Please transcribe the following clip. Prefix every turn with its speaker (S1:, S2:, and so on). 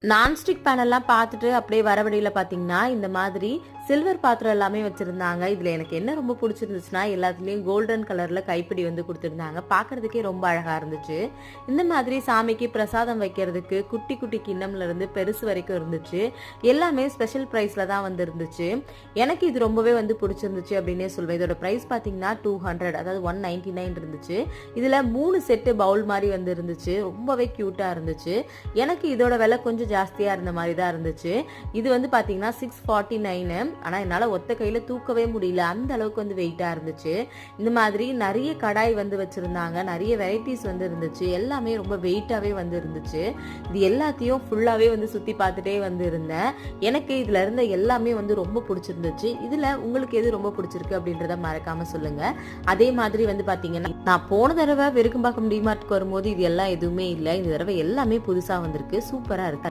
S1: Nonstick பேனல்லாம் பார்த்துட்டு அப்படியே வர வழியில பார்த்தீங்கன்னா, இந்த மாதிரி சில்வர் பாத்திரம் எல்லாமே வச்சிருந்தாங்க. இதுல எனக்கு என்ன ரொம்ப பிடிச்சிருந்துச்சுன்னா, எல்லாத்துலயும் கோல்டன் கலர்ல கைப்பிடி வந்து குடுத்துருந்தாங்க. பார்க்கறதுக்கே ரொம்ப அழகா இருந்துச்சு. இந்த மாதிரி சாமிக்கு பிரசாதம் வைக்கிறதுக்கு குட்டி குட்டி கிண்ணம்ல இருந்து பெருசு வரைக்கும் இருந்துச்சு. எல்லாமே ஸ்பெஷல் பிரைஸ்ல தான் வந்து இருந்துச்சு. எனக்கு இது ரொம்பவே வந்து பிடிச்சிருந்துச்சு அப்படின்னே சொல்வேன். இதோட பிரைஸ் பார்த்தீங்கன்னா 200, அதாவது 199 இருந்துச்சு. இதுல 3 செட்டு பவுல் மாதிரி வந்து இருந்துச்சு. ரொம்பவே கியூட்டா இருந்துச்சு. எனக்கு இதோட விலை கொஞ்சம் ஜாஸ்தியா இருந்த மாதிரி தான் இருந்துச்சு. இது வந்து பாத்தீங்கன்னா 649. ஆனா என்னால ஒத்த கையில தூக்கவே முடியல, அந்த அளவுக்கு வந்து வெயிட்டா இருந்துச்சு. இந்த மாதிரி நிறைய கடாய் வந்து வச்சிருந்தாங்க, நிறைய வெரைட்டிஸ் வந்து இருந்துச்சு. எல்லாமே ரொம்ப வெயிட்டாவே வந்து இருந்துச்சு. இது எல்லாத்தையும் ஃபுல்லாவே வந்து சுத்தி பார்த்துட்டே வந்து இருந்தேன். எனக்கு இதுல இருந்த எல்லாமே வந்து ரொம்ப பிடிச்சிருந்துச்சு. இதுல உங்களுக்கு எது ரொம்ப பிடிச்சிருக்கு அப்படின்றத மறக்காம சொல்லுங்க. அதே மாதிரி வந்து பாத்தீங்கன்னா, நான் போன தடவை விருகம்பாக்கம் டிமார்ட்க்கு வரும்போது இது எல்லாம் எதுவுமே இல்லை. இந்த தடவை எல்லாமே புதுசா வந்திருக்கு. சூப்பரா இருக்கு.